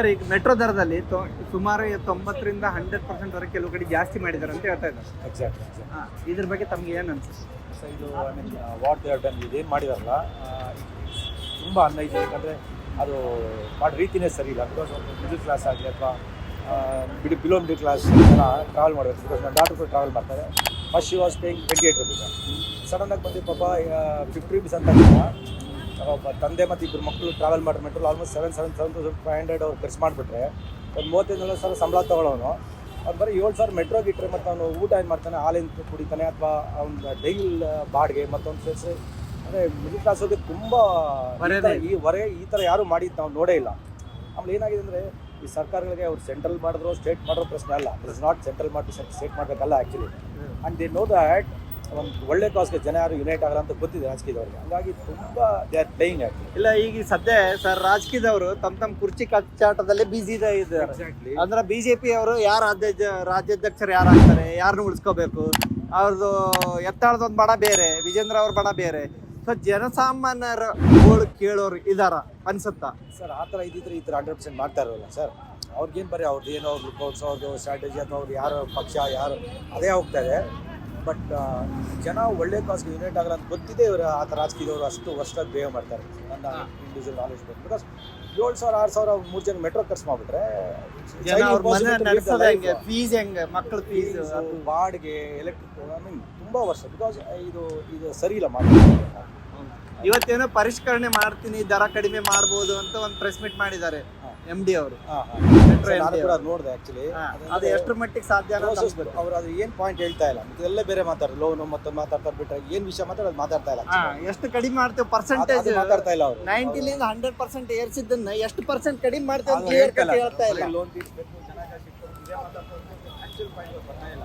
Sir ಈಗ metro ದರದಲ್ಲಿ ಸುಮಾರು 90ರಿಂದ 100% ವರೆಗೆ ಕೆಲವು ಕಡೆ ಜಾಸ್ತಿ ಮಾಡಿದ್ದಾರೆ ಅಂತ ಹೇಳ್ತಾ ಇದ್ದಾರೆ. ಎಕ್ಸಾಕ್ಟ್ಲಿ. ಇದ್ರ ಬಗ್ಗೆ ತಮ್ಗೆ ಏನು ಅನ್ಸುತ್ತೆ? ಸೊ ಇದು I mean what they have done, ಇದೇನು ಮಾಡಿದಾರಲ್ಲ ತುಂಬ ಅನ್ಹೈಜಿನಿಕ್. ಅಂದರೆ ಅದು ಮಾಡೋ ರೀತಿಯೇ ಸರಿ ಇಲ್ಲ. ಬಿಕಾಸ್ ಒಂದು ಮಿಡಲ್ ಕ್ಲಾಸ್ ಆಗಲಿ ಅಥವಾ ಬಿಲೋ ಮಿಡಲ್ ಕ್ಲಾಸ್ ಟ್ರಾವೆಲ್ ಮಾಡಬೇಕು. ಬಿಕಾಸ್ ನನ್ನ ಡಾಕ್ಟರ್ ಕೂಡ ಟ್ರಾವೆಲ್ ಮಾಡ್ತಾರೆ. First she was paying 28 rupees. ಸಡನ್ನಾಗಿ ಬಂದು ಪಾಪ 50 ರುಪೀಸ್ ಅಂತ ಒಬ್ಬ ತಂದೆ ಮತ್ತು ಇಬ್ಬರು ಮಕ್ಕಳು ಟ್ರಾವೆಲ್ ಮಾಡಿರೋ ಮೆಟ್ರೋಲ್ ಆಲ್ಮೋಸ್ಟ್ 7,500 ಅವ್ರು ಖರ್ಚು ಮಾಡಿಬಿಟ್ರೆ ಒಂದು 35,000 ಸಂಬಳ ತೊಗೊಳ್ಳೋನು ಅವ್ನು ಬರೀ 7,000 ಮೆಟ್ರೋ ಗಿಟ್ರೆ ಮತ್ತು ಅವನು ಊಟ ಏನು ಮಾಡ್ತಾನೆ, ಹಾಲಿನ ಕುಡಿತಾನೆ ಅಥವಾ ಅವ್ನ ಡೈಲಿ ಬಾಡಿಗೆ ಮತ್ತೊಂದು ಸೇರಿಸಿ. ಅಂದರೆ ಮಿಡಲ್ ಕ್ಲಾಸ್ ಅವ್ರಿಗೆ ತುಂಬ ಈ ಥರ ಯಾರೂ ಮಾಡಿದ್ದು ನಾವು ನೋಡೇ ಇಲ್ಲ. ಆಮೇಲೆ ಏನಾಗಿದೆ ಅಂದರೆ ಈ ಸರ್ಕಾರಗಳಿಗೆ ಅವ್ರು ಸೆಂಟ್ರಲ್ ಮಾಡಿದ್ರು ಸ್ಟೇಟ್ ಮಾಡಿರೋ ಪ್ರಶ್ನೆ ಅಲ್ಲ. ಇಟ್ ಇಸ್ ನಾಟ್ ಸೆಂಟ್ರಲ್ ಮಾಡಿ ಸ್ಟೇಟ್ ಮಾಡಬೇಕಲ್ಲ actually. And they know that ಒಂದು ಒಳ್ಳೆ ಕಾಸ್ಗೆ ಜನ ಯಾರು ಯುನೈಟ್ ಆಗಲ್ಲ ಅಂತ ಗೊತ್ತಿದೆ ರಾಜಕೀಯದವ್ರಿಗೆ. ಹಂಗಾಗಿ ತುಂಬ ದೇ ಆರ್ ಪ್ಲೇಯಿಂಗ್ ಆ್ಯಕ್ಚುಲಿ. ಇಲ್ಲ ಈಗ ಸದ್ಯ ಸರ್ ರಾಜಕೀಯದವರು ತಮ್ಮ ಕುರ್ಚಿ ಕಚ್ಚಾಟದಲ್ಲೇ ಬಿಸಿ ಇದ್ದಾರೆ. ಅಂದ್ರೆ ಬಿಜೆಪಿ ಅವರು ಯಾರು ರಾಜ್ಯಾಧ್ಯಕ್ಷರು ಯಾರು ಆಗ್ತಾರೆ, ಯಾರನ್ನ ಉಳಿಸ್ಕೋಬೇಕು, ಅವ್ರದ್ದು ಎತ್ತಾಳದೊಂದು ಬಣ ಬೇರೆ, ವಿಜೇಂದ್ರ ಅವ್ರ ಬಣ ಬೇರೆ. ಸೊ ಜನಸಾಮಾನ್ಯರ ಗೋಳು ಕೇಳೋರು ಇದಾರ ಅನ್ಸುತ್ತಾ ಸರ್? ಆ ಥರ ಇದ್ದಿದ್ರೆ ಈ ಥರ 100% ಮಾಡ್ತಾ ಇರೋಲ್ಲ ಸರ್. ಅವ್ರಿಗೇನು ಬರೀ ಅವ್ರದ್ದು ಏನೋ ಲುಕ್ಔಟ್ಸ್, ಅವ್ರದ್ದು ಸ್ಟ್ರಾಟಜಿ ಅಥವಾ ಅವ್ರು ಯಾರು ಪಕ್ಷ ಯಾರು ಅದೇ ಹೋಗ್ತಾರೆ. ಬಟ್ ಜನ ಒಳ್ಳೆ ಕಾಸ್ಗೆ ಯುನೈಟ್ ಆಗಲ್ಲ ಅಂತ ಗೊತ್ತಿದೆ. ಇವರು ಆ ಥರ ರಾಜಕೀಯದವರು ಅಷ್ಟು ವರ್ಷದಾಗ ಬೇವ್ ಮಾಡ್ತಾರೆ ನನ್ನ ಇಂಡಿವಿಜುವಲ್ ನಾಲೆಜ್ ಬೇಕು. ಬಿಕಾಸ್ 7,000 6,000 3 ಜನ ಮೆಟ್ರೋ ಖರ್ಚು ಮಾಡಿಬಿಟ್ರೆ ಫೀಸ್ ಹೆಂಗೆ, ಮಕ್ಕಳ ಫೀಸ್, ಬಾಡಿಗೆ, ಎಲೆಕ್ಟ್ರಿಕ್, ಐ ಮೀನ್ ತುಂಬ ವರ್ಷ. ಬಿಕಾಸ್ ಇದು ಸರಿ ಇಲ್ಲ ಮಾಡಿ. ಇವತ್ತೇನೋ ಪರಿಷ್ಕರಣೆ ಮಾಡ್ತೀನಿ, ದರ ಕಡಿಮೆ ಮಾಡ್ಬೋದು ಅಂತ ಒಂದು ಪ್ರೆಸ್ ಮೀಟ್ ಮಾಡಿದ್ದಾರೆ MD ಅವರು. ನೋಡಿದೆ ಆಕ್ಚುಲಿ. ಅದು ಎಷ್ಟರ ಮಟ್ಟಿಗೆ ಸಾಧ್ಯ ಅವ್ರು ಅದು ಏನು ಪಾಯಿಂಟ್ ಹೇಳ್ತಾ ಇಲ್ಲ. ಇದೆಲ್ಲ ಬೇರೆ ಮಾತಾಡ್ತಾರೆ, ಲೋನು ಮತ್ತೊಂದು ಮಾತಾಡ್ತಾರೆ ಬಿಟ್ಟರೆ ಏನು ವಿಷಯ ಮಾತಾಡೋದು ಮಾತಾಡ್ತಾ ಇಲ್ಲ. ಎಷ್ಟು ಕಡಿಮೆ ಮಾಡ್ತೇವೆ ಪರ್ಸೆಂಟೇಜ್ ಮಾತಾಡ್ತಾ ಇಲ್ಲ ಅವರು. 90ಲಿಂದ 100% ಏರ್ಸಿದ್ದನ್ನ ಎಷ್ಟು ಪರ್ಸೆಂಟ್ ಕಡಿಮೆ ಮಾಡ್ತೇವೆ ಅಂತ ಕ್ಲಿಯರ್ ಕಟ್ ಹೇಳ್ತಾ ಇಲ್ಲ. ಲೋನ್ ತೀರಿಸಬೇಕು, ಚೆನ್ನಾಗಿ ಸಿಗ್ತದೆ, ಇದೇ ಮಾತಾಡ್ತಾರೆ. ಆಕ್ಚುಲ್ ಪಾಯಿಂಟ್ ಬರ್ತಾ ಇಲ್ಲ.